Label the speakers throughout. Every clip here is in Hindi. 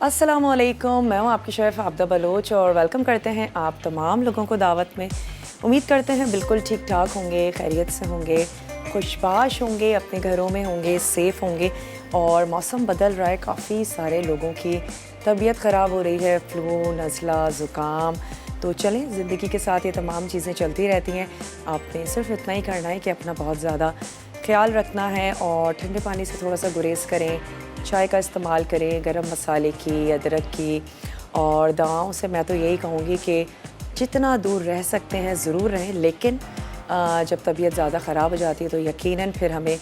Speaker 1: अस्सलामुअलैकुम, मैं हूँ आपकी शेफ़ आबदा बलोच और वेलकम करते हैं आप तमाम लोगों को दावत में। उम्मीद करते हैं बिल्कुल ठीक ठाक होंगे, खैरियत से होंगे, खुशबाश होंगे, अपने घरों में होंगे, सेफ़ होंगे। और मौसम बदल रहा है, काफ़ी सारे लोगों की तबीयत ख़राब हो रही है, फ्लू, नज़ला, ज़ुकाम। तो चलें, ज़िंदगी के साथ ये तमाम चीज़ें चलती रहती हैं। आपने सिर्फ इतना ही करना है कि अपना बहुत ज़्यादा ख्याल रखना है और ठंडे पानी से थोड़ा सा गुरेज़ करें, चाय का इस्तेमाल करें, गरम मसाले की, अदरक की। और दवाओं से मैं तो यही कहूँगी कि जितना दूर रह सकते हैं ज़रूर रहें, लेकिन जब तबीयत ज़्यादा ख़राब हो जाती है तो यकीनन फिर हमें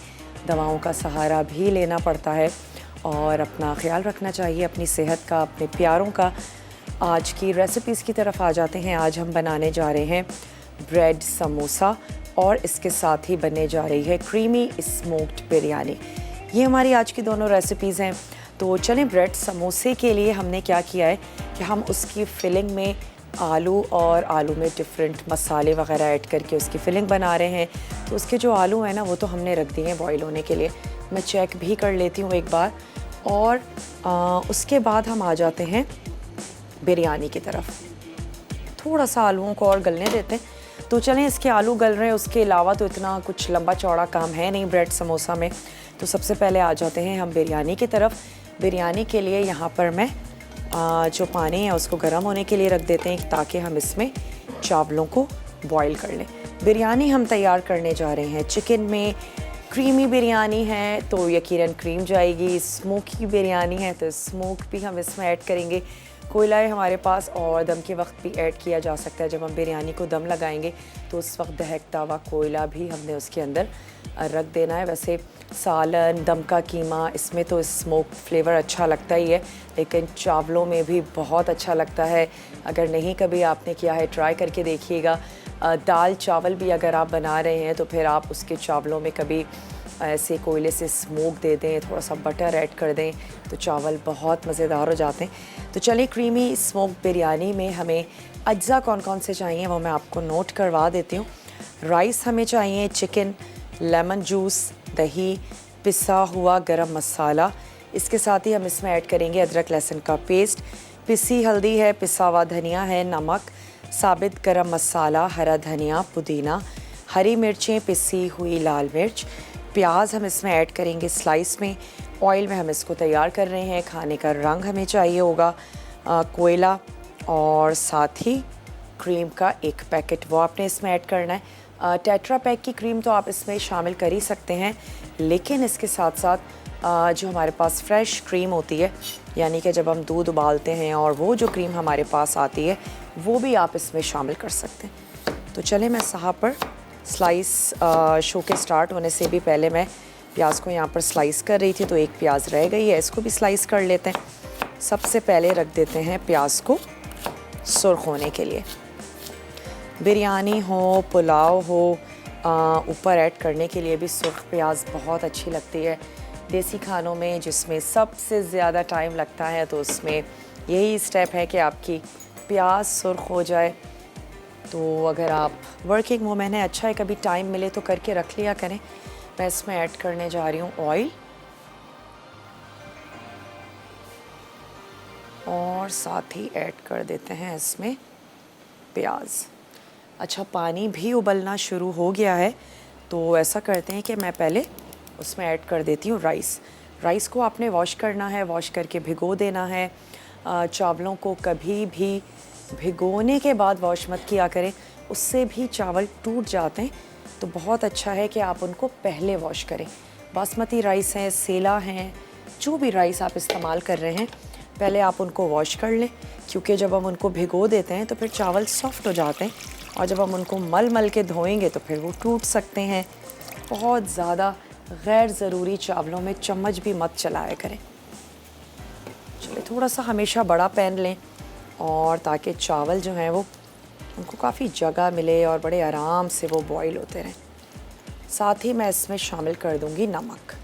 Speaker 1: दवाओं का सहारा भी लेना पड़ता है और अपना ख्याल रखना चाहिए, अपनी सेहत का, अपने प्यारों का। आज की रेसिपीज़ की तरफ आ जाते हैं। आज हम बनाने जा रहे हैं ब्रेड समोसा और इसके साथ ही बनने जा रही है क्रीमी स्मोक्ड बिरयानी। ये हमारी आज की दोनों रेसिपीज़ हैं। तो चलें, ब्रेड समोसे के लिए हमने क्या किया है कि हम उसकी फिलिंग में आलू और आलू में डिफरेंट मसाले वगैरह ऐड करके उसकी फिलिंग बना रहे हैं। तो उसके जो आलू हैं ना, वो तो हमने रख दिए हैं बॉईल होने के लिए। मैं चेक भी कर लेती हूँ एक बार। और उसके बाद हम आ जाते हैं बिरयानी की तरफ। थोड़ा सा आलूओं को और गलने देते हैं। तो चलें, इसके आलू गल रहे हैं, उसके अलावा तो इतना कुछ लंबा चौड़ा काम है नहीं ब्रेड समोसा में। तो सबसे पहले आ जाते हैं हम बिरयानी की तरफ। बिरयानी के लिए यहाँ पर मैं जो पानी है उसको गर्म होने के लिए रख देते हैं ताकि हम इसमें चावलों को बॉईल कर लें। बिरयानी हम तैयार करने जा रहे हैं चिकन में। क्रीमी बिरयानी है तो यकीनन क्रीम जाएगी, स्मोकी बिरयानी है तो स्मोक भी हम इसमें ऐड करेंगे। कोयला है हमारे पास और दम के वक्त भी ऐड किया जा सकता है। जब हम बिरयानी को दम लगाएंगे तो उस वक्त दहकता हुआ कोयला भी हमने उसके अंदर रख देना है। वैसे सालन, दम का कीमा, इसमें तो स्मोक फ्लेवर अच्छा लगता ही है, लेकिन चावलों में भी बहुत अच्छा लगता है। अगर नहीं कभी आपने किया है, ट्राई करके देखिएगा। दाल चावल भी अगर आप बना रहे हैं तो फिर आप उसके चावलों में कभी ऐसे कोयले से स्मोक दे दें, थोड़ा सा बटर ऐड कर दें तो चावल बहुत मज़ेदार हो जाते हैं। तो चलिए, क्रीमी स्मोक बिरयानी में हमें अज्जा कौन कौन से चाहिए वो मैं आपको नोट करवा देती हूँ। राइस हमें चाहिए, चिकन, लेमन जूस, दही, पिसा हुआ गरम मसाला। इसके साथ ही हम इसमें ऐड करेंगे अदरक लहसुन का पेस्ट, पिसी हल्दी है, पिसा हुआ धनिया है, नमक, साबित गरम मसाला, हरा धनिया, पुदीना, हरी मिर्चें, पिसी हुई लाल मिर्च, प्याज हम इसमें ऐड करेंगे स्लाइस में। ऑयल में हम इसको तैयार कर रहे हैं। खाने का रंग हमें चाहिए होगा कोयला, और साथ ही क्रीम का एक पैकेट वो आपने इसमें ऐड करना है। टेट्रा पैक की क्रीम तो आप इसमें शामिल कर ही सकते हैं, लेकिन इसके साथ साथ जो हमारे पास फ्रेश क्रीम होती है, यानी कि जब हम दूध उबालते हैं और वो जो क्रीम हमारे पास आती है वो भी आप इसमें शामिल कर सकते हैं। तो चलें, मैं यहाँ पर स्लाइस शो के स्टार्ट होने से भी पहले मैं प्याज को यहाँ पर स्लाइस कर रही थी, तो एक प्याज रह गई है, इसको भी स्लाइस कर लेते हैं। सबसे पहले रख देते हैं प्याज को सुर्ख होने के लिए। बिरयानी हो, पुलाव हो, ऊपर ऐड करने के लिए भी सुर्ख प्याज बहुत अच्छी लगती है। देसी खानों में जिसमें सबसे ज़्यादा टाइम लगता है तो उसमें यही स्टेप है कि आपकी प्याज सुर्ख हो जाए। तो अगर आप वर्किंग वूमेन है, अच्छा है कभी टाइम मिले तो करके रख लिया करें। मैं इसमें ऐड करने जा रही हूँ ऑयल, और साथ ही ऐड कर देते हैं इसमें प्याज। अच्छा, पानी भी उबलना शुरू हो गया है, तो ऐसा करते हैं कि मैं पहले उसमें ऐड कर देती हूँ राइस। राइस को आपने वॉश करना है, वॉश करके भिगो देना है। चावलों को कभी भी भिगोने के बाद वॉश मत किया करें, उससे भी चावल टूट जाते हैं। तो बहुत अच्छा है कि आप उनको पहले वॉश करें। बासमती राइस हैं, सेला हैं, जो भी राइस आप इस्तेमाल कर रहे हैं, पहले आप उनको वॉश कर लें, क्योंकि जब हम उनको भिगो देते हैं तो फिर चावल सॉफ्ट हो जाते हैं, और जब हम उनको मल मल के धोएंगे तो फिर वो टूट सकते हैं। बहुत ज़्यादा गैर ज़रूरी चावलों में चम्मच भी मत चलाया करें। चलिए, थोड़ा सा हमेशा बड़ा पैन लें, और ताकि चावल जो हैं वो उनको काफ़ी जगह मिले और बड़े आराम से वो बॉईल होते रहें। साथ ही मैं इसमें शामिल कर दूंगी नमक।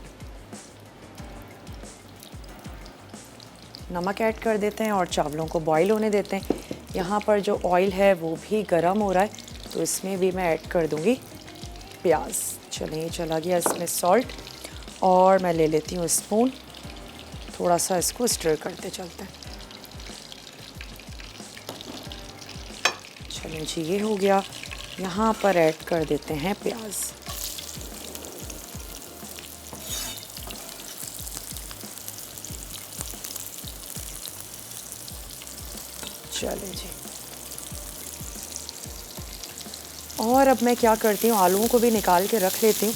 Speaker 1: नमक ऐड कर देते हैं और चावलों को बॉईल होने देते हैं। यहाँ पर जो ऑयल है वो भी गर्म हो रहा है, तो इसमें भी मैं ऐड कर दूंगी प्याज। चलिए, चला गया इसमें सॉल्ट, और मैं ले लेती हूँ स्पून, थोड़ा सा इसको स्टर करते चलते हैं। चलिए जी, ये हो गया। यहाँ पर ऐड कर देते हैं प्याज। चलिए जी, और अब मैं क्या करती हूँ, आलूओं को भी निकाल के रख लेती हूँ।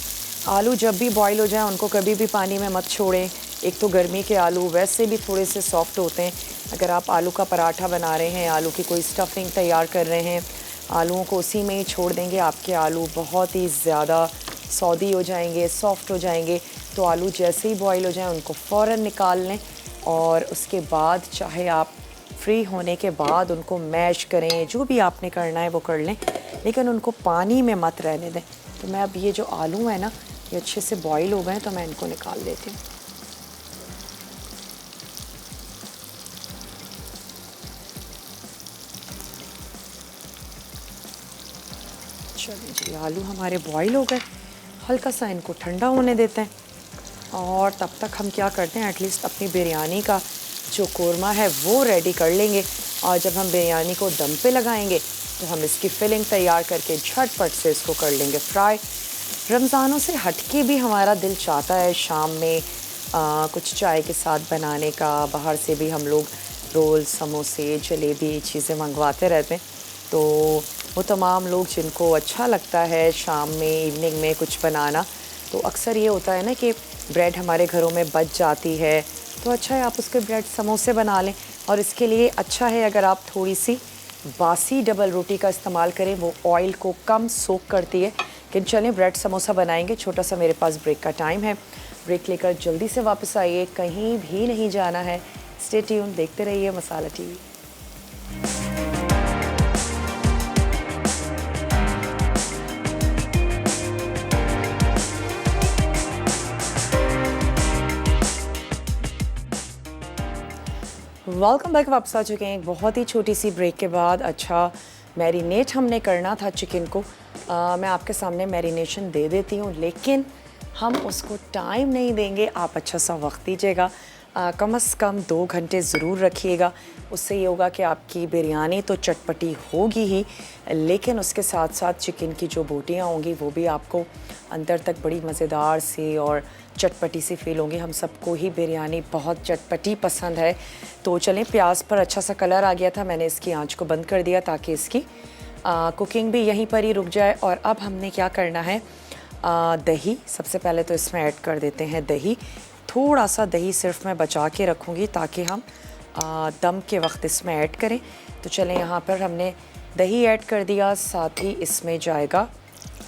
Speaker 1: आलू जब भी बॉईल हो जाए उनको कभी भी पानी में मत छोड़ें। एक तो गर्मी के आलू वैसे भी थोड़े से सॉफ्ट होते हैं। अगर आप आलू का पराठा बना रहे हैं, आलू की कोई स्टफिंग तैयार कर रहे हैं, आलूओं को उसी में ही छोड़ देंगे, आपके आलू बहुत ही ज़्यादा सौदी हो जाएंगे, सॉफ्ट हो जाएंगे। तो आलू जैसे ही बॉईल हो जाए उनको फ़ौरन निकाल लें, और उसके बाद चाहे आप फ्री होने के बाद उनको मैश करें, जो भी आपने करना है वो कर लें, लेकिन उनको पानी में मत रहने दें। तो मैं अब ये जो आलू है ना, ये अच्छे से बॉईल हो गए, तो मैं इनको निकाल लेती हूँ। चलिए जी, आलू हमारे बॉईल हो गए। हल्का सा इनको ठंडा होने देते हैं, और तब तक हम क्या करते हैं, एटलीस्ट अपनी बिरयानी का जो कोरमा है वो रेडी कर लेंगे। और जब हम बिरयानी को दम पे लगाएंगे तो हम इसकी फिलिंग तैयार करके झटपट से इसको कर लेंगे फ्राई। रमज़ानों से हटके भी हमारा दिल चाहता है शाम में कुछ चाय के साथ बनाने का। बाहर से भी हम लोग रोल, समोसे, जलेबी चीज़ें मंगवाते रहते हैं। तो वो तमाम लोग जिनको अच्छा लगता है शाम में, इवनिंग में कुछ बनाना, तो अक्सर ये होता है ना कि ब्रेड हमारे घरों में बच जाती है, तो अच्छा है आप उसके ब्रेड समोसे बना लें। और इसके लिए अच्छा है अगर आप थोड़ी सी बासी डबल रोटी का इस्तेमाल करें, वो ऑयल को कम सोक करती है। लेकिन चलें, ब्रेड समोसा बनाएंगे। छोटा सा मेरे पास ब्रेक का टाइम है, ब्रेक लेकर जल्दी से वापस आइए, कहीं भी नहीं जाना है। स्टे ट्यून, देखते रहिए मसाला टीवी। वेलकम बैक, वापस आ चुके हैं एक बहुत ही छोटी सी ब्रेक के बाद। अच्छा, मैरिनेट हमने करना था चिकन को। मैं आपके सामने मैरिनेशन दे देती हूँ, लेकिन हम उसको टाइम नहीं देंगे, आप अच्छा सा वक्त दीजिएगा। कम से कम 2 घंटे ज़रूर रखिएगा। उससे ये होगा कि आपकी बिरयानी तो चटपटी होगी ही, लेकिन उसके साथ साथ चिकन की जो बोटियाँ होंगी वो भी आपको अंदर तक बड़ी मज़ेदार सी और चटपटी सी फील होंगी। हम सबको ही बिरयानी बहुत चटपटी पसंद है। तो चलें, प्याज पर अच्छा सा कलर आ गया था, मैंने इसकी आंच को बंद कर दिया ताकि इसकी कुकिंग भी यहीं पर ही रुक जाए। और अब हमने क्या करना है, दही सबसे पहले तो इसमें ऐड कर देते हैं। दही, थोड़ा सा दही सिर्फ मैं बचा के रखूँगी ताकि हम दम के वक्त इसमें ऐड करें। तो चलें, यहाँ पर हमने दही ऐड कर दिया, साथ ही इसमें जाएगा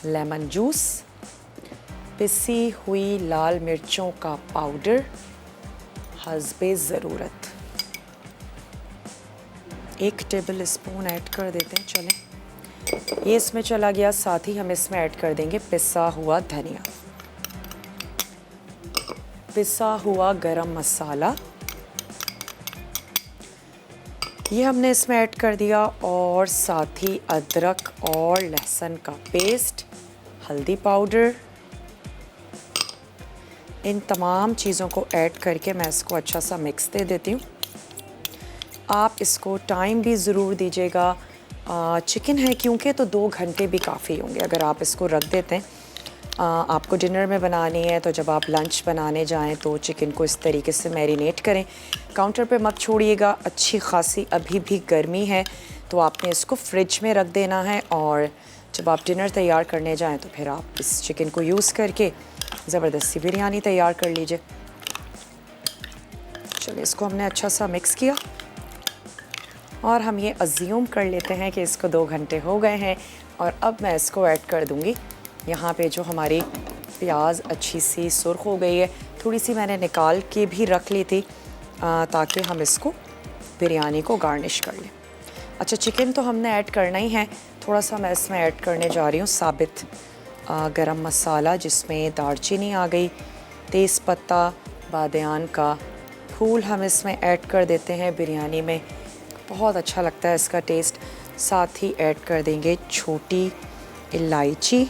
Speaker 1: लेमन जूस, पिसी हुई लाल मिर्चों का पाउडर हस्बे ज़रूरत, 1 टेबल स्पून ऐड कर देते हैं। चलें, ये इसमें चला गया। साथ ही हम इसमें ऐड कर देंगे पिसा हुआ धनिया, पिसा हुआ गरम मसाला, ये हमने इसमें ऐड कर दिया, और साथ ही अदरक और लहसुन का पेस्ट, हल्दी पाउडर। इन तमाम चीज़ों को ऐड करके मैं इसको अच्छा सा मिक्स दे देती हूँ। आप इसको टाइम भी ज़रूर दीजिएगा। चिकन है क्योंकि, तो 2 घंटे भी काफ़ी होंगे अगर आप इसको रख देते हैं। आपको डिनर में बनानी है तो जब आप लंच बनाने जाएं तो चिकन को इस तरीके से मैरिनेट करें। काउंटर पे मत छोड़िएगा, अच्छी खासी अभी भी गर्मी है, तो आपने इसको फ्रिज में रख देना है। और जब आप डिनर तैयार करने जाएं तो फिर आप इस चिकन को यूज़ करके ज़बरदस्ती बिरयानी तैयार कर लीजिए। चलिए, इसको हमने अच्छा सा मिक्स किया, और हम ये अज्यूम कर लेते हैं कि इसको 2 घंटे हो गए हैं। और अब मैं इसको ऐड कर दूँगी। यहाँ पे जो हमारी प्याज अच्छी सी सुर्ख हो गई है, थोड़ी सी मैंने निकाल के भी रख ली थी ताकि हम इसको बिरयानी को गार्निश कर लें। अच्छा, चिकन तो हमने ऐड करना ही है। थोड़ा सा मैं इसमें ऐड करने जा रही हूँ साबित गरम मसाला, जिसमें दालचीनी आ गई, तेज़पत्ता, बादियान का फूल हम इसमें ऐड कर देते हैं। बिरयानी में बहुत अच्छा लगता है इसका टेस्ट। साथ ही ऐड कर देंगे छोटी इलायची,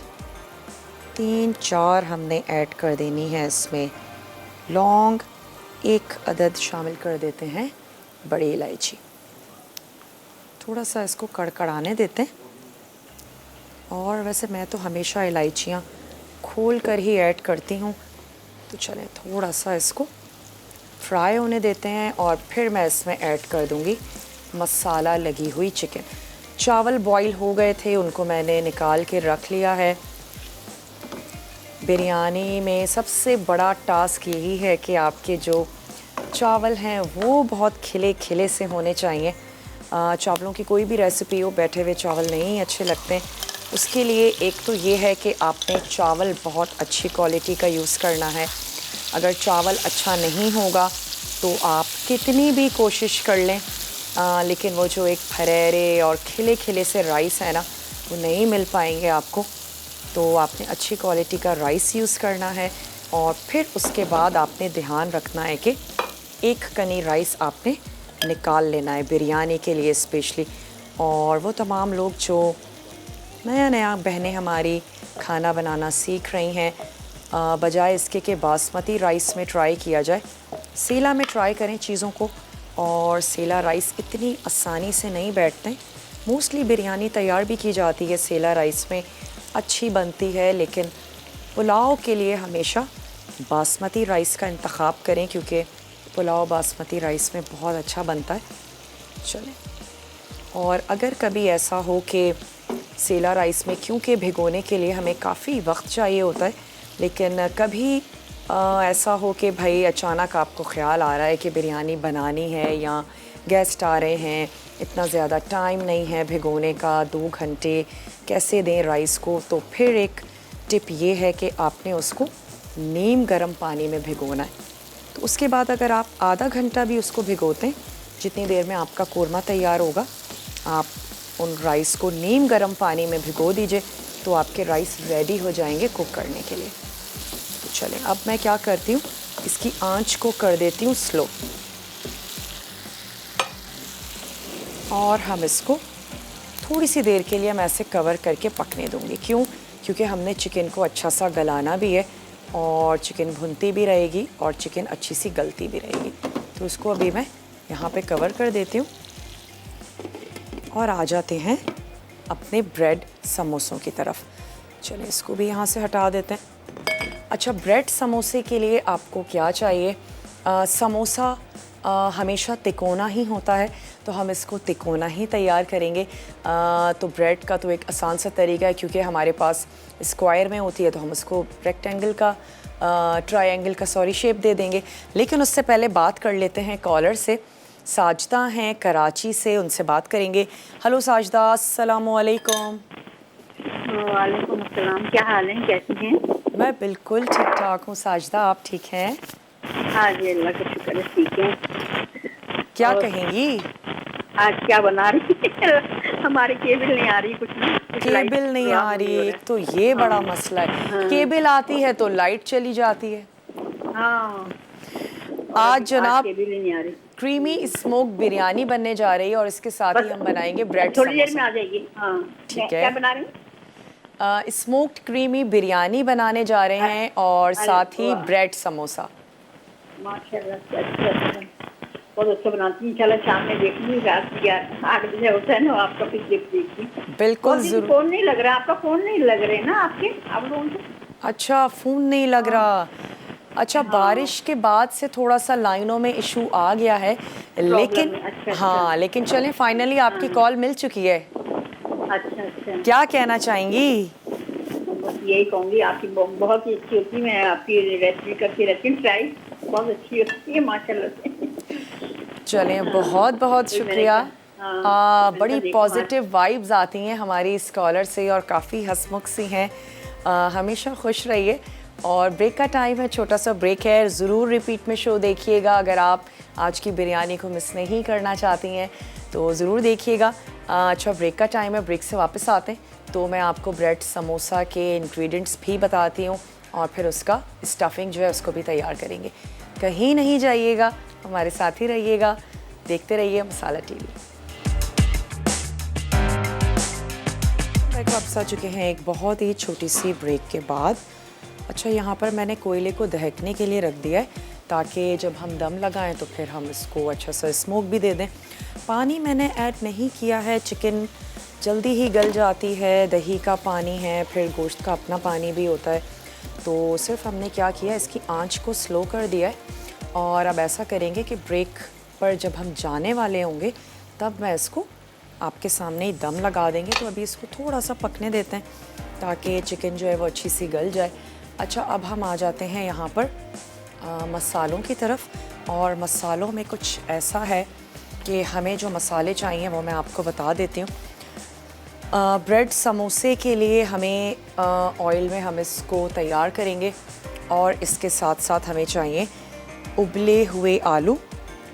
Speaker 1: 3-4 हमने ऐड कर देनी है इसमें लौंग, 1 अदद शामिल कर देते हैं बड़ी इलायची। थोड़ा सा इसको कड़कड़ाने देते हैं। और वैसे मैं तो हमेशा इलायचियाँ खोल कर ही ऐड करती हूँ। तो चलें थोड़ा सा इसको फ्राई होने देते हैं और फिर मैं इसमें ऐड कर दूँगी मसाला लगी हुई चिकन। चावल बॉईल हो गए थे, उनको मैंने निकाल के रख लिया है। बिरयानी में सबसे बड़ा टास्क यही है कि आपके जो चावल हैं वो बहुत खिले खिले से होने चाहिए। चावलों की कोई भी रेसिपी हो, बैठे हुए चावल नहीं अच्छे लगते। उसके लिए एक तो ये है कि आपने चावल बहुत अच्छी क्वालिटी का यूज़ करना है। अगर चावल अच्छा नहीं होगा तो आप कितनी भी कोशिश कर लें, लेकिन वो जो एक फरेरे और खिले खिले से राइस है ना, वो नहीं मिल पाएंगे आपको। तो आपने अच्छी क्वालिटी का राइस यूज़ करना है और फिर उसके बाद आपने ध्यान रखना है कि एक कनी राइस आपने निकाल लेना है बिरयानी के लिए स्पेशली। और वो तमाम लोग जो नया नया बहनें हमारी खाना बनाना सीख रही हैं, बजाय इसके कि बासमती राइस में ट्राई किया जाए, सीला में ट्राई करें चीज़ों को। और सीला राइस इतनी आसानी से नहीं बैठते। मोस्टली बिरयानी तैयार भी की जाती है सीला राइस में, अच्छी बनती है, लेकिन पुलाव के लिए हमेशा बासमती राइस का इंतखाब करें क्योंकि पुलाव बासमती राइस में बहुत अच्छा बनता है। चलें, और अगर कभी ऐसा हो कि सीला राइस में, क्योंकि भिगोने के लिए हमें काफ़ी वक्त चाहिए होता है, लेकिन कभी ऐसा हो कि भाई अचानक आपको ख़्याल आ रहा है कि बिरयानी बनानी है या गेस्ट आ रहे हैं, इतना ज़्यादा टाइम नहीं है भिगोने का, 2 घंटे कैसे दें राइस को, तो फिर एक टिप ये है कि आपने उसको नीम गर्म पानी में भिगोना है। तो उसके बाद अगर आप आधा घंटा भी उसको भिगोते हैं, जितनी देर में आपका कोरमा तैयार होगा, आप उन राइस को नीम गर्म पानी में भिगो दीजिए तो आपके राइस रेडी हो जाएंगे कुक करने के लिए। तो चलें, अब मैं क्या करती हूँ, इसकी आंच को कर देती हूँ स्लो और हम इसको थोड़ी सी देर के लिए मैं ऐसे कवर करके पकने दूँगी। क्यों? क्योंकि हमने चिकन को अच्छा सा गलाना भी है और चिकन भुनती भी रहेगी और चिकन अच्छी सी गलती भी रहेगी। तो इसको अभी मैं यहाँ पे कवर कर देती हूँ और आ जाते हैं अपने ब्रेड समोसों की तरफ। चलिए इसको भी यहाँ से हटा देते हैं। अच्छा, ब्रेड समोसे के लिए आपको क्या चाहिए? समोसा हमेशा तिकोना ही होता है, तो हम इसको तिकोना ही तैयार करेंगे। तो ब्रेड का तो एक आसान सा तरीका है, क्योंकि हमारे पास स्क्वायर में होती है तो हम उसको रेक्टेंगल का ट्रायंगल का शेप दे देंगे। लेकिन उससे पहले बात कर लेते हैं कॉलर से। साजदा हैं कराची से, उनसे बात करेंगे। हेलो साजदा, अस्सलामु अलैकुम।
Speaker 2: वालेकुम अस्सलाम, क्या हाल है, कैसी हैं?
Speaker 1: मैं बिल्कुल ठीक ठाक हूँ साजदा, आप ठीक हैं?
Speaker 2: हाँ जी, अल्लाह का शुक्र है, ठीक है।
Speaker 1: क्या कहेंगी?
Speaker 2: आज क्या बना रही है? हमारे केबल नहीं आ रही, कुछ नहीं,
Speaker 1: केबल नहीं आ रही, एक तो ये बड़ा मसला है।
Speaker 2: हाँ।
Speaker 1: केबल आती है तो लाइट चली जाती है।
Speaker 2: हाँ,
Speaker 1: आज जनाब
Speaker 2: केबल नहीं आ रही।
Speaker 1: क्रीमी स्मोक बिरयानी बनने जा रही है और इसके साथ ही हम बनाएंगे ब्रेड
Speaker 2: थोड़ी देर में
Speaker 1: समोसा।
Speaker 2: आ जाएगी। हाँ,
Speaker 1: ठीक है।
Speaker 2: क्या बना रही हैं?
Speaker 1: स्मोक्ड क्रीमी बिरयानी बनाने जा रहे हैं और साथ ही ब्रेड समोसा।
Speaker 2: माशाल्लाह, अच्छा, बहुत अच्छा बनाती हैं। इंशाल्लाह शाम में देखूंगी, रात 8 बजे होता है ना आपका, फिर देखती।
Speaker 1: बिल्कुल जरूर।
Speaker 2: फोन नहीं लग रहा आपका, फोन नहीं लग रहे ना आपके, आप लोगों से।
Speaker 1: अच्छा, फ़ोन नहीं लग रहा। अच्छा, बारिश के बाद से थोड़ा सा लाइनों में इशू आ गया है, लेकिन
Speaker 2: अच्छा।
Speaker 1: हाँ, लेकिन चलें, फाइनली आपकी कॉल मिल चुकी है।
Speaker 2: अच्छा।
Speaker 1: क्या कहना चाहेंगी?
Speaker 2: बस यही कहूँगी, आपकी बहुत ही अच्छी होती है। मैं आपकी रेसिपी करती रहती हूँ, ट्राई बहुत अच्छी होती है माशाल्लाह से।
Speaker 1: चलें, बहुत बहुत शुक्रिया। बड़ी पॉजिटिव वाइब्स आती हैं हमारी स्कॉलर से और काफ़ी हंसमुख सी हैं। हमेशा खुश रहिए। और ब्रेक का टाइम है, छोटा सा ब्रेक है, ज़रूर रिपीट में शो देखिएगा। अगर आप आज की बिरयानी को मिस नहीं करना चाहती हैं तो ज़रूर देखिएगा। अच्छा, ब्रेक का टाइम है, ब्रेक से वापस आते हैं तो मैं आपको ब्रेड समोसा के इंग्रेडिएंट्स भी बताती हूँ और फिर उसका स्टफिंग जो है उसको भी तैयार करेंगे। कहीं नहीं जाइएगा, हमारे साथ ही रहिएगा, देखते रहिए मसाला टीवी। वापस आ चुके हैं एक बहुत ही छोटी सी ब्रेक के बाद। अच्छा, यहाँ पर मैंने कोयले को दहकने के लिए रख दिया है ताकि जब हम दम लगाएं तो फिर हम इसको अच्छा सा स्मोक भी दे दें। पानी मैंने ऐड नहीं किया है, चिकन जल्दी ही गल जाती है, दही का पानी है, फिर गोश्त का अपना पानी भी होता है। तो सिर्फ हमने क्या किया, इसकी आंच को स्लो कर दिया है और अब ऐसा करेंगे कि ब्रेक पर जब हम जाने वाले होंगे तब मैं इसको आपके सामने ही दम लगा देंगे। तो अभी इसको थोड़ा सा पकने देते हैं ताकि चिकन जो है वो अच्छी सी गल जाए। अच्छा, अब हम आ जाते हैं यहाँ पर मसालों की तरफ, और मसालों में कुछ ऐसा है कि हमें जो मसाले चाहिए वो मैं आपको बता देती हूँ। ब्रेड समोसे के लिए हमें ऑयल में हम इसको तैयार करेंगे, और इसके साथ साथ हमें चाहिए उबले हुए आलू,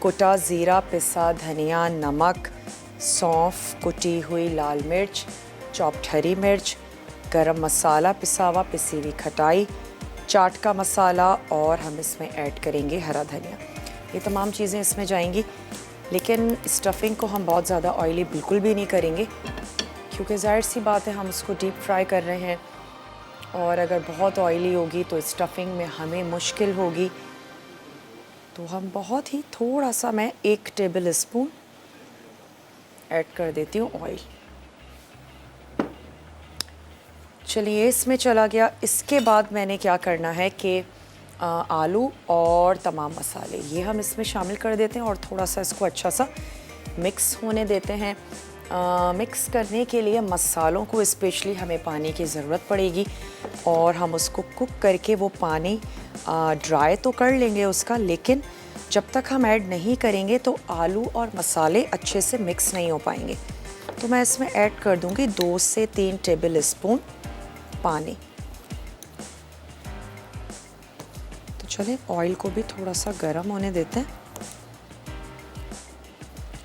Speaker 1: कुटा ज़ीरा, पिसा धनिया, नमक, सौंफ, कुटी हुई लाल मिर्च, चॉप्ड हरी मिर्च, गरम मसाला पिसा हुआ, पिसी हुई खटाई, चाट का मसाला, और हम इसमें ऐड करेंगे हरा धनिया। ये तमाम चीज़ें इसमें जाएंगी, लेकिन स्टफिंग को हम बहुत ज़्यादा ऑयली बिल्कुल भी नहीं करेंगे, क्योंकि ज़ाहिर सी बात है हम उसको डीप फ्राई कर रहे हैं, और अगर बहुत ऑयली होगी तो स्टफिंग में हमें मुश्किल होगी। तो हम बहुत ही थोड़ा सा, मैं 1 टेबल स्पून ऐड कर देती हूँ ऑयल। चलिए, इसमें चला गया। इसके बाद मैंने क्या करना है कि आलू और तमाम मसाले ये हम इसमें शामिल कर देते हैं और थोड़ा सा इसको अच्छा सा मिक्स होने देते हैं। मिक्स करने के लिए मसालों को स्पेशली हमें पानी की ज़रूरत पड़ेगी, और हम उसको कुक करके वो पानी ड्राई तो कर लेंगे उसका, लेकिन जब तक हम ऐड नहीं करेंगे तो आलू और मसाले अच्छे से मिक्स नहीं हो पाएंगे। तो मैं इसमें ऐड कर दूंगी 2 से 3 टेबल स्पून पानी। तो चलिए, ऑयल को भी थोड़ा सा गर्म होने देते हैं,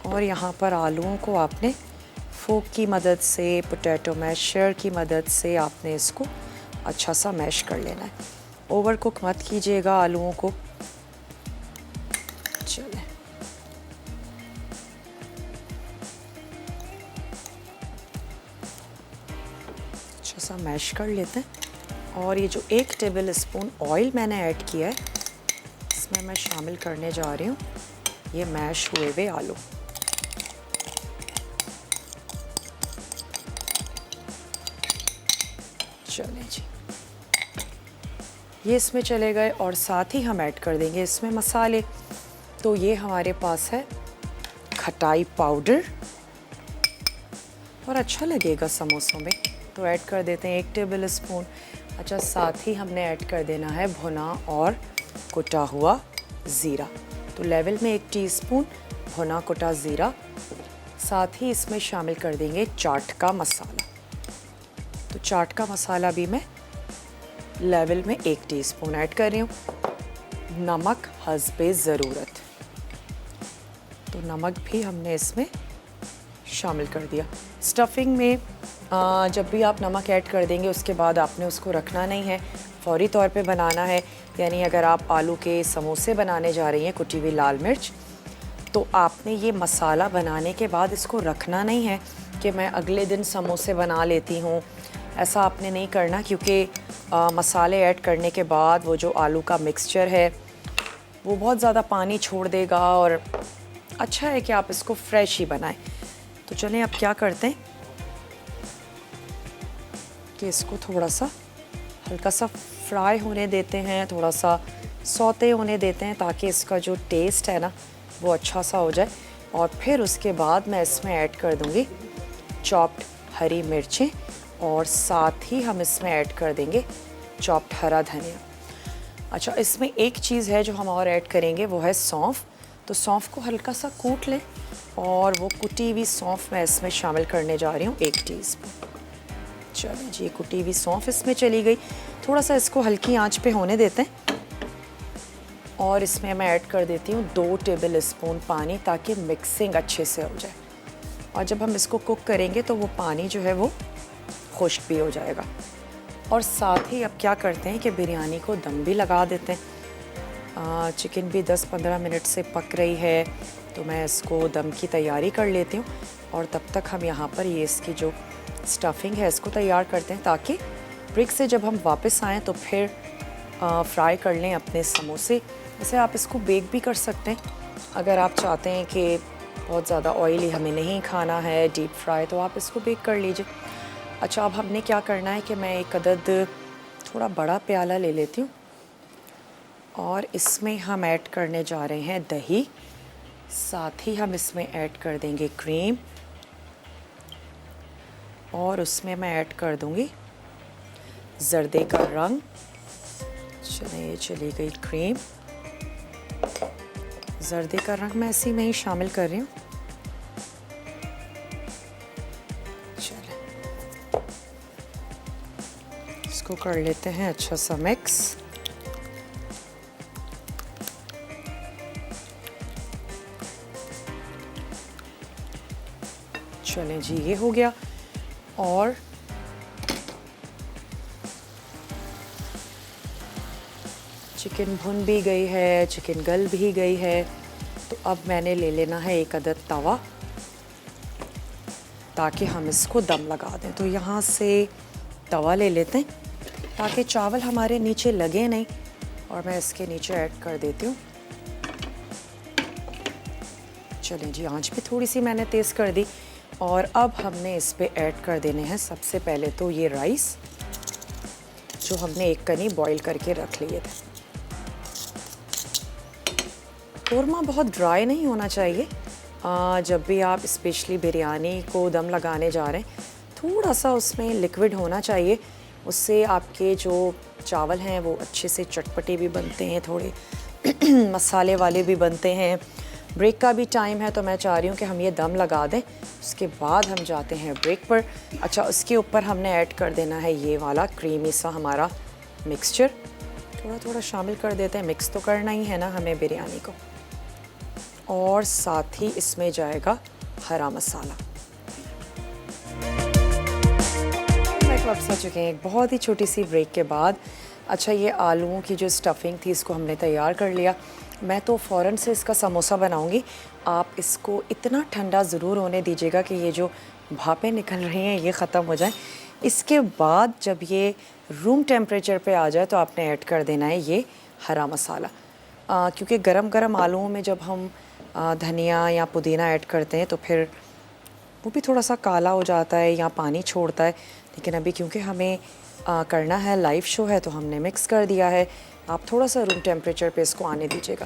Speaker 1: और यहाँ पर आलूओं को आपने फोक की मदद से, पोटैटो मैशर की मदद से आपने इसको अच्छा सा मैश कर लेना है। ओवर कुक मत कीजिएगा आलूओं को। चलें, अच्छा सा मैश कर लेते हैं, और ये जो 1 टेबल स्पून ऑयल मैंने ऐड किया है इसमें मैं शामिल करने जा रही हूँ ये मैश हुए हुए आलू। चलें जी, ये इसमें चले गए, और साथ ही हम ऐड कर देंगे इसमें मसाले। तो ये हमारे पास है खटाई पाउडर, और अच्छा लगेगा समोसों में, तो ऐड कर देते हैं 1 टेबल स्पून। अच्छा, साथ ही हमने ऐड कर देना है भुना और कुटा हुआ ज़ीरा। तो लेवल में 1 टीस्पून भुना कुटा ज़ीरा। साथ ही इसमें शामिल कर देंगे चाट का मसाला। तो चाट का मसाला भी मैं लेवल में 1 टीस्पून ऐड कर रही हूँ। नमक हस्बे ज़रूरत, तो नमक भी हमने इसमें शामिल कर दिया। स्टफिंग में जब भी आप नमक ऐड कर देंगे उसके बाद आपने उसको रखना नहीं है, फौरी तौर पे बनाना है। यानी अगर आप आलू के समोसे बनाने जा रही हैं, कुटी हुई लाल मिर्च, तो आपने ये मसाला बनाने के बाद इसको रखना नहीं है कि मैं अगले दिन समोसे बना लेती हूँ। ऐसा आपने नहीं करना, क्योंकि मसाले ऐड करने के बाद वो जो आलू का मिक्सचर है वो बहुत ज़्यादा पानी छोड़ देगा, और अच्छा है कि आप इसको फ्रेश ही बनाएं। तो चलें, अब क्या करते हैं कि इसको थोड़ा सा हल्का सा फ्राई होने देते हैं, थोड़ा सा सौते होने देते हैं, ताकि इसका जो टेस्ट है ना वो अच्छा सा हो जाए। और फिर उसके बाद मैं इसमें ऐड कर दूंगी चॉप्ड हरी मिर्चें, और साथ ही हम इसमें ऐड कर देंगे चॉप्ड हरा धनिया। अच्छा, इसमें एक चीज़ है जो हम और ऐड करेंगे, वो है सौंफ। तो सौंफ को हल्का सा कूट लें, और वो कुटी हुई सौंफ मैं इसमें शामिल करने जा रही हूँ 1 टीस्पून। चलिए जी, कुटी हुई सौंफ इसमें चली गई। थोड़ा सा इसको हल्की आंच पे होने देते हैं, और इसमें मैं ऐड कर देती हूँ 2 टेबल स्पून पानी, ताकि मिक्सिंग अच्छे से हो जाए। और जब हम इसको कुक करेंगे तो वो पानी जो है वो खुश्क भी हो जाएगा। और साथ ही अब क्या करते हैं कि बिरयानी को दम भी लगा देते हैं। चिकन भी 10-15 मिनट से पक रही है, तो मैं इसको दम की तैयारी कर लेती हूँ, और तब तक हम यहाँ पर ये इसकी जो स्टफिंग है इसको तैयार करते हैं, ताकि ब्रेक से जब हम वापस आएँ तो फिर फ्राई कर लें अपने समोसे। वैसे आप इसको बेक भी कर सकते हैं, अगर आप चाहते हैं कि बहुत ज़्यादा ऑयली हमें नहीं खाना है, डीप फ्राई, तो आप इसको बेक कर लीजिए। अच्छा, अब हमने क्या करना है कि मैं एक अदद थोड़ा बड़ा प्याला ले लेती हूँ और इसमें हम ऐड करने जा रहे हैं दही, साथ ही हम इसमें ऐड कर देंगे क्रीम और उसमें मैं ऐड कर दूँगी ज़र्दे का रंग। चलिए, ये चली गई क्रीम, ज़र्दे का रंग मैं इसी में ही शामिल कर रही हूँ। चलिए, इसको कर लेते हैं अच्छा सा मिक्स। चलें जी, ये हो गया। और चिकन भुन भी गई है, चिकन गल भी गई है, तो अब मैंने ले लेना है एक अदद तवा ताकि हम इसको दम लगा दें। तो यहाँ से तवा ले लेते हैं ताकि चावल हमारे नीचे लगे नहीं, और मैं इसके नीचे ऐड कर देती हूँ। चलें जी, आंच भी थोड़ी सी मैंने तेज़ कर दी और अब हमने इस पे ऐड कर देने हैं सबसे पहले तो ये राइस जो हमने एक कनी बॉईल करके रख लिए थे। कोरमा बहुत ड्राई नहीं होना चाहिए। जब भी आप स्पेशली बिरयानी को दम लगाने जा रहे हैं, थोड़ा सा उसमें लिक्विड होना चाहिए, उससे आपके जो चावल हैं वो अच्छे से चटपटे भी बनते हैं, थोड़े मसाले वाले भी बनते हैं। ब्रेक का भी टाइम है तो मैं चाह रही हूँ कि हम ये दम लगा दें, उसके बाद हम जाते हैं ब्रेक पर। अच्छा, उसके ऊपर हमने ऐड कर देना है ये वाला क्रीमी सा हमारा मिक्सचर, थोड़ा थोड़ा शामिल कर देते हैं, मिक्स तो करना ही है ना हमें बिरयानी को। और साथ ही इसमें जाएगा हरा मसाला। वापस आ चुके हैं एक बहुत ही छोटी सी ब्रेक के बाद। अच्छा, ये आलूओं की जो स्टफिंग थी इसको हमने तैयार कर लिया। मैं तो फ़ौरन से इसका समोसा बनाऊंगी। आप इसको इतना ठंडा ज़रूर होने दीजिएगा कि ये जो भापें निकल रही हैं ये ख़त्म हो जाए। इसके बाद जब ये रूम टेम्परेचर पे आ जाए तो आपने ऐड कर देना है ये हरा मसाला, क्योंकि गरम गरम आलूओं में जब हम धनिया या पुदीना ऐड करते हैं तो फिर वो भी थोड़ा सा काला हो जाता है या पानी छोड़ता है। लेकिन अभी क्योंकि हमें करना है, लाइव शो है, तो हमने मिक्स कर दिया है। आप थोड़ा सा रूम टेम्परेचर पे इसको आने दीजिएगा।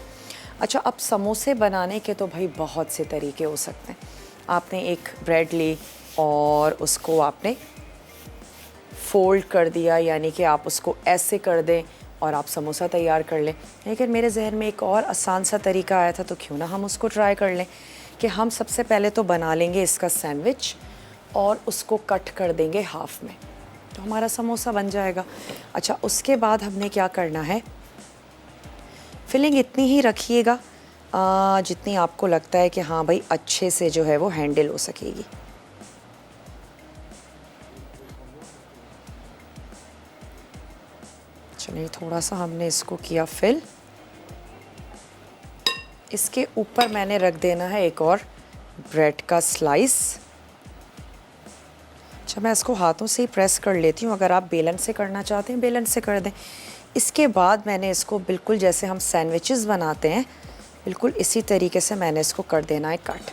Speaker 1: अच्छा, अब समोसे बनाने के तो भाई बहुत से तरीके हो सकते हैं। आपने एक ब्रेड ली और उसको आपने फोल्ड कर दिया, यानी कि आप उसको ऐसे कर दें और आप समोसा तैयार कर लें। लेकिन मेरे जहन में एक और आसान सा तरीका आया था, तो क्यों ना हम उसको ट्राई कर लें कि हम सबसे पहले तो बना लेंगे इसका सैंडविच और उसको कट कर देंगे हाफ में, तो हमारा समोसा बन जाएगा। अच्छा, उसके बाद हमने क्या करना है, फिलिंग इतनी ही रखिएगा जितनी आपको लगता है कि हाँ भाई अच्छे से जो है वो हैंडल हो सकेगी। चलिए, थोड़ा सा हमने इसको किया फिल। इसके ऊपर मैंने रख देना है एक और ब्रेड का स्लाइस। अच्छा, मैं इसको हाथों से ही प्रेस कर लेती हूँ, अगर आप बेलन से करना चाहते हैं बेलन से कर दें। इसके बाद मैंने इसको बिल्कुल जैसे हम सैंडविचेस बनाते हैं बिल्कुल इसी तरीके से मैंने इसको कर देना है कट।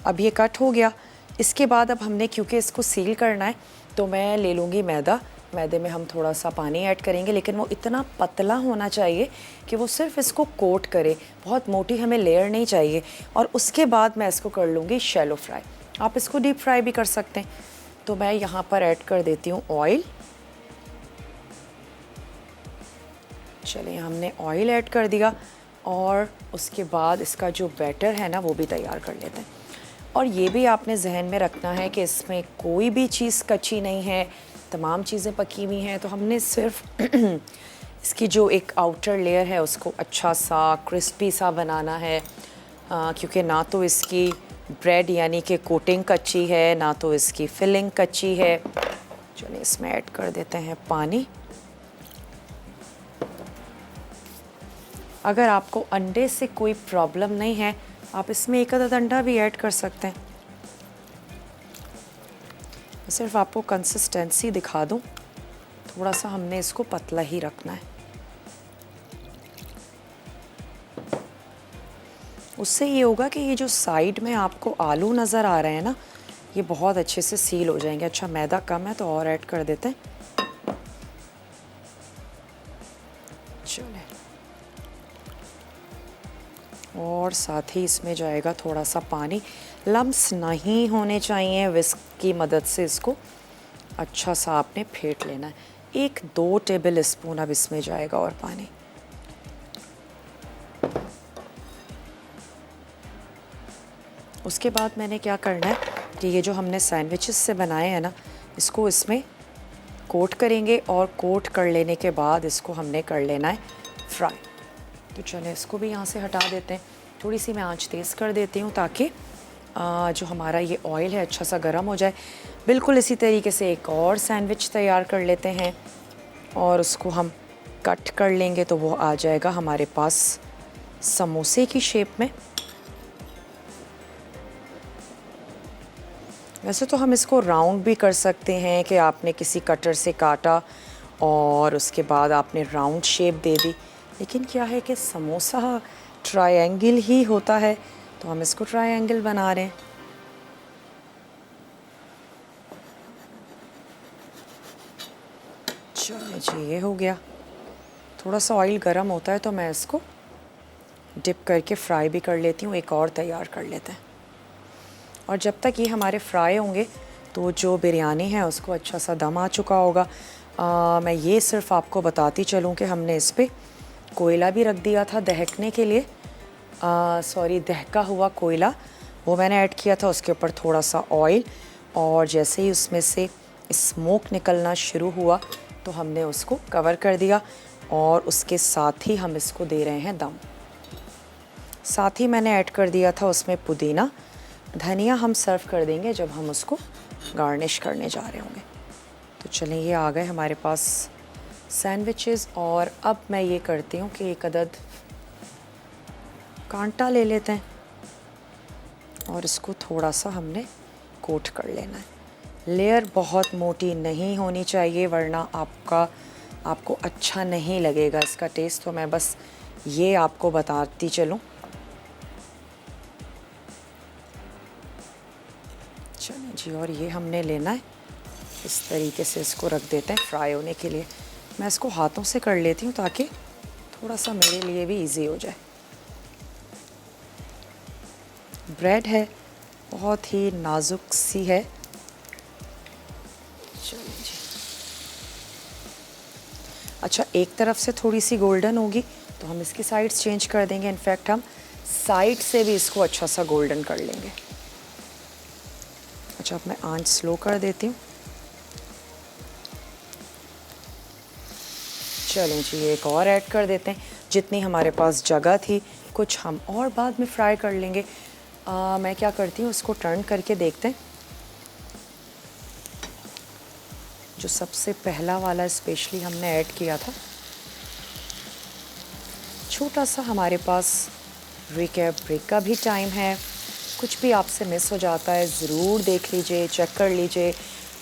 Speaker 1: अब ये कट हो गया। इसके बाद अब हमने क्योंकि इसको सील करना है तो मैं ले लूँगी मैदा। मैदे में हम थोड़ा सा पानी ऐड करेंगे, लेकिन वो इतना पतला होना चाहिए कि वो सिर्फ इसको कोट करे, बहुत मोटी हमें लेयर नहीं चाहिए। और उसके बाद मैं इसको कर लूँगी शैलो फ्राई। आप इसको डीप फ्राई भी कर सकते हैं। तो मैं यहाँ पर ऐड कर देती हूँ ऑयल। चलिए, हमने ऑयल ऐड कर दिया और उसके बाद इसका जो बैटर है ना वो भी तैयार कर लेते हैं। और ये भी आपने जहन में रखना है कि इसमें कोई भी चीज़ कच्ची नहीं है, तमाम चीज़ें पकी हुई हैं। तो हमने सिर्फ इसकी जो एक आउटर लेयर है उसको अच्छा सा क्रिस्पी सा बनाना है, क्योंकि ना तो इसकी ब्रेड यानी कि कोटिंग कच्ची है, ना तो इसकी फिलिंग कच्ची है। चलिए, इसमें ऐड कर देते हैं पानी। अगर आपको अंडे से कोई प्रॉब्लम नहीं है, आप इसमें एक आधा अंडा भी ऐड कर सकते हैं। सिर्फ आपको कंसिस्टेंसी दिखा दूं, थोड़ा सा हमने इसको पतला ही रखना है। उससे ये होगा कि ये जो साइड में आपको आलू नज़र आ रहे हैं ना, ये बहुत अच्छे से सील हो जाएंगे। अच्छा मैदा कम है तो और ऐड कर देते हैं। चले, और साथ ही इसमें जाएगा थोड़ा सा पानी। लम्स नहीं होने चाहिए, विस्क की मदद से इसको अच्छा सा आपने फेंट लेना है। 1-2 टेबल स्पून अब इसमें जाएगा और पानी। उसके बाद मैंने क्या करना है कि ये जो हमने सैंडविचेस से बनाए हैं ना, इसको इसमें कोट करेंगे और कोट कर लेने के बाद इसको हमने कर लेना है फ्राई। तो चलें इसको भी यहाँ से हटा देते हैं। थोड़ी सी मैं आंच तेज़ कर देती हूँ ताकि जो हमारा ये ऑयल है अच्छा सा गर्म हो जाए। बिल्कुल इसी तरीके से एक और सैंडविच तैयार कर लेते हैं और उसको हम कट कर लेंगे तो वो आ जाएगा हमारे पास समोसे की शेप में। वैसे तो हम इसको राउंड भी कर सकते हैं कि आपने किसी कटर से काटा और उसके बाद आपने राउंड शेप दे दी, लेकिन क्या है कि समोसा ट्रायंगल ही होता है तो हम इसको ट्रायंगल बना रहे हैं। चलो जी, ये हो गया। थोड़ा सा ऑयल गर्म होता है तो मैं इसको डिप करके फ्राई भी कर लेती हूँ। एक और तैयार कर लेते हैं, और जब तक ये हमारे फ्राई होंगे तो जो बिरयानी है उसको अच्छा सा दम आ चुका होगा। मैं ये सिर्फ आपको बताती चलूँ कि हमने इस पर कोयला भी रख दिया था दहकने के लिए। दहका हुआ कोयला वो मैंने ऐड किया था, उसके ऊपर थोड़ा सा ऑयल, और जैसे ही उसमें से स्मोक निकलना शुरू हुआ तो हमने उसको कवर कर दिया और उसके साथ ही हम इसको दे रहे हैं दम। साथ ही मैंने ऐड कर दिया था उसमें पुदीना। धनिया हम सर्व कर देंगे जब हम उसको गार्निश करने जा रहे होंगे। तो चलें, ये आ गए हमारे पास सैंडविचेस, और अब मैं ये करती हूँ कि एक अदद कांटा ले लेते हैं और इसको थोड़ा सा हमने कोट कर लेना है। लेयर बहुत मोटी नहीं होनी चाहिए वरना आपको अच्छा नहीं लगेगा इसका टेस्ट। तो मैं बस ये आपको बताती चलूँ। चलो जी, और ये हमने लेना है इस तरीके से, इसको रख देते हैं फ्राई होने के लिए। मैं इसको हाथों से कर लेती हूँ ताकि थोड़ा सा मेरे लिए भी इजी हो जाए। ब्रेड है, बहुत ही नाजुक सी है। चलो जी, अच्छा एक तरफ से थोड़ी सी गोल्डन होगी तो हम इसकी साइड्स चेंज कर देंगे। इनफैक्ट हम साइड से भी इसको अच्छा सा गोल्डन कर लेंगे। अच्छा, अब मैं आंच स्लो कर देती हूँ। चलें जी, एक और ऐड कर देते हैं। जितनी हमारे पास जगह थी, कुछ हम और बाद में फ्राई कर लेंगे। मैं क्या करती हूँ, उसको टर्न करके देखते हैं। जो सबसे पहला वाला स्पेशली हमने ऐड किया था, छोटा सा हमारे पास रिकैप ब्रेक का भी टाइम है। कुछ भी आपसे मिस हो जाता है ज़रूर देख लीजिए, चेक कर लीजिए।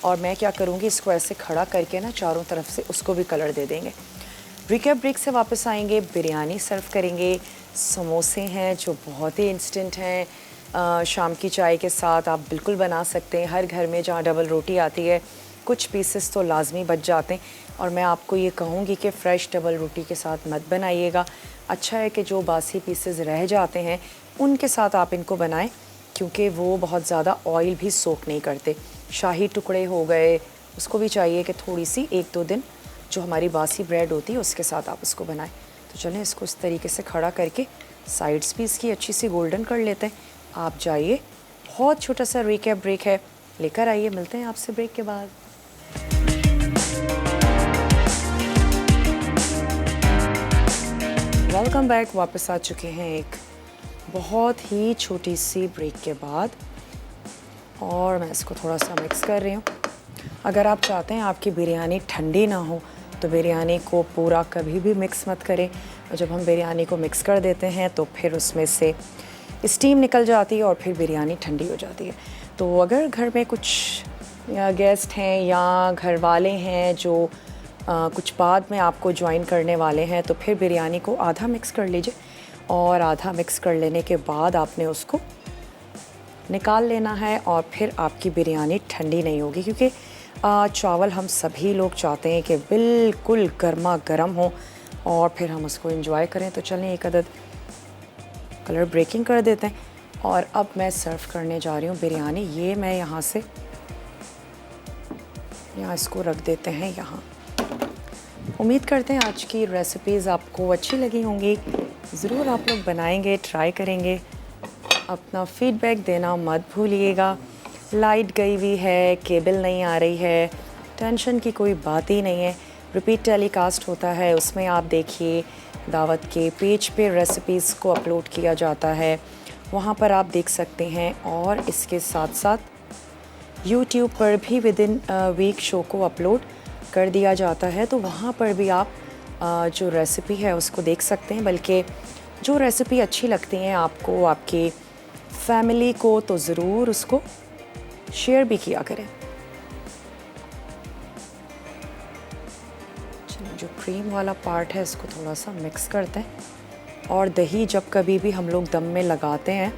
Speaker 1: और मैं क्या करूँगी, इसको ऐसे खड़ा करके ना चारों तरफ से उसको भी कलर दे देंगे। रिकैप ब्रेक से वापस आएंगे, बिरयानी सर्व करेंगे। समोसे हैं जो बहुत ही इंस्टेंट हैं, शाम की चाय के साथ आप बिल्कुल बना सकते हैं। हर घर में जहाँ डबल रोटी आती है कुछ पीसेस तो लाजमी बच जाते हैं, और मैं आपको ये कहूँगी कि फ़्रेश डबल रोटी के साथ मत बनाइएगा। अच्छा है कि जो बासी पीसेस रह जाते हैं उनके साथ आप इनको बनाएं, क्योंकि वो बहुत ज़्यादा ऑयल भी सोक नहीं करते। शाही टुकड़े हो गए, उसको भी चाहिए कि थोड़ी सी 1-2 दिन जो हमारी बासी ब्रेड होती है उसके साथ आप उसको बनाएं। तो चलें, इसको इस तरीके से खड़ा करके साइड्स भी इसकी अच्छी सी गोल्डन कर लेते हैं। आप जाइए, बहुत छोटा सा रिकैप ब्रेक है, लेकर आइए। मिलते हैं आपसे ब्रेक के बाद। वेलकम बैक, वापस आ चुके हैं एक बहुत ही छोटी सी ब्रेक के बाद, और मैं इसको थोड़ा सा मिक्स कर रही हूँ। अगर आप चाहते हैं आपकी बिरयानी ठंडी ना हो तो बिरयानी को पूरा कभी भी मिक्स मत करें, और जब हम बिरयानी को मिक्स कर देते हैं तो फिर उसमें से स्टीम निकल जाती है और फिर बिरयानी ठंडी हो जाती है। तो अगर घर में कुछ गेस्ट हैं या घर वाले हैं जो कुछ बाद में आपको ज्वाइन करने वाले हैं, तो फिर बिरयानी को आधा मिक्स कर लीजिए और आधा मिक्स कर लेने के बाद आपने उसको निकाल लेना है और फिर आपकी बिरयानी ठंडी नहीं होगी, क्योंकि चावल हम सभी लोग चाहते हैं कि बिल्कुल गर्मा गर्म हो और फिर हम उसको एंजॉय करें। तो चलें एक अदद कलर ब्रेकिंग कर देते हैं और अब मैं सर्व करने जा रही हूँ बिरयानी। ये मैं यहाँ से इसको रख देते हैं यहाँ। उम्मीद करते हैं आज की रेसिपीज़ आपको अच्छी लगी होंगी। ज़रूर आप लोग बनाएंगे, ट्राई करेंगे। अपना फीडबैक देना मत भूलिएगा। लाइट गई हुई है, केबल नहीं आ रही है, टेंशन की कोई बात ही नहीं है। रिपीट टेलीकास्ट होता है, उसमें आप देखिए दावत के पेज पे रेसिपीज़ को अपलोड किया जाता है, वहाँ पर आप देख सकते हैं। और इसके साथ साथ यूट्यूब पर भी विद इन वीक शो को अपलोड कर दिया जाता है, तो वहाँ पर भी आप जो रेसिपी है उसको देख सकते हैं। बल्कि जो रेसिपी अच्छी लगती हैं आपको, आपकी फैमिली को, तो ज़रूर उसको शेयर भी किया करें। चलिए जो क्रीम वाला पार्ट है इसको थोड़ा सा मिक्स करते हैं। और दही जब कभी भी हम लोग दम में लगाते हैं,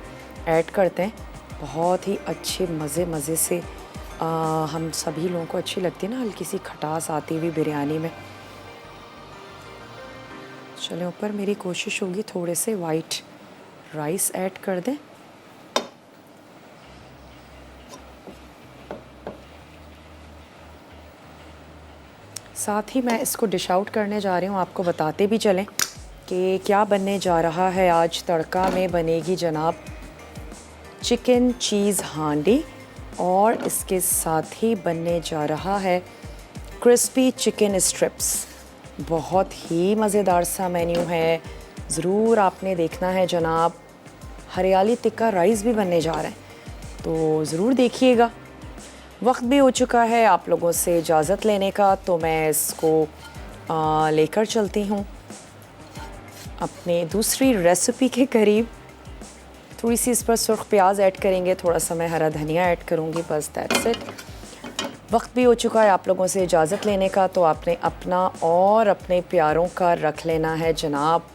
Speaker 1: ऐड करते हैं, बहुत ही अच्छे मज़े से हम सभी लोगों को अच्छी लगती है ना, हल्की सी खटास आती हुई बिरयानी में। चलें ऊपर मेरी कोशिश होगी थोड़े से वाइट राइस ऐड कर दें। साथ ही मैं इसको डिश आउट करने जा रही हूँ। आपको बताते भी चलें कि क्या बनने जा रहा है। आज तड़का में बनेगी जनाब चिकन चीज़ हांडी और इसके साथ ही बनने जा रहा है क्रिस्पी चिकन स्ट्रिप्स। बहुत ही मज़ेदार सा मेन्यू है, ज़रूर आपने देखना है जनाब। हरियाली टिक्का राइस भी बनने जा रहे हैं, तो ज़रूर देखिएगा। वक्त भी हो चुका है आप लोगों से इजाज़त लेने का, तो मैं इसको लेकर चलती हूँ अपने दूसरी रेसिपी के करीब। थोड़ी सी इस पर सुर्ख प्याज ऐड करेंगे, थोड़ा सा मैं हरा धनिया ऐड करूँगी, बस दैट्स इट। वक्त भी हो चुका है आप लोगों से इजाज़त लेने का, तो आपने अपना और अपने प्यारों का रख लेना है जनाब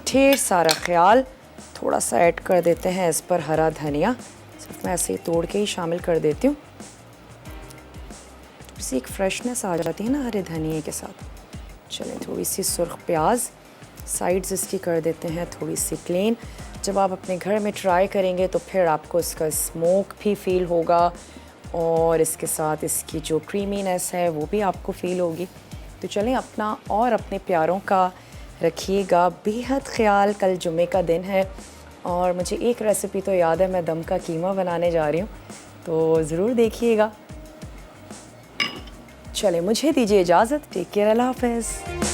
Speaker 1: ढेर सारा ख्याल। थोड़ा सा ऐड कर देते हैं इस पर हरा धनिया, सिर्फ मैं ऐसे ही तोड़ के ही शामिल कर देती हूँ। थोड़ी सी एक फ्रेशनेस आ जाती है ना हरे धनिए के साथ। चलें थोड़ी सी सुर्ख प्याज, साइड्स इसकी कर देते हैं थोड़ी सी क्लीन। जब आप अपने घर में ट्राई करेंगे तो फिर आपको इसका स्मोक भी फील होगा और इसके साथ इसकी जो क्रीमीनेस है वो भी आपको फील होगी। तो चलें अपना और अपने प्यारों का रखिएगा बेहद ख्याल। कल जुम्मे का दिन है और मुझे एक रेसिपी तो याद है, मैं दम का कीमा बनाने जा रही हूँ, तो ज़रूर देखिएगा। चलें मुझे दीजिए इजाज़त। टेक केयर, अल्लाह हाफ़िज़।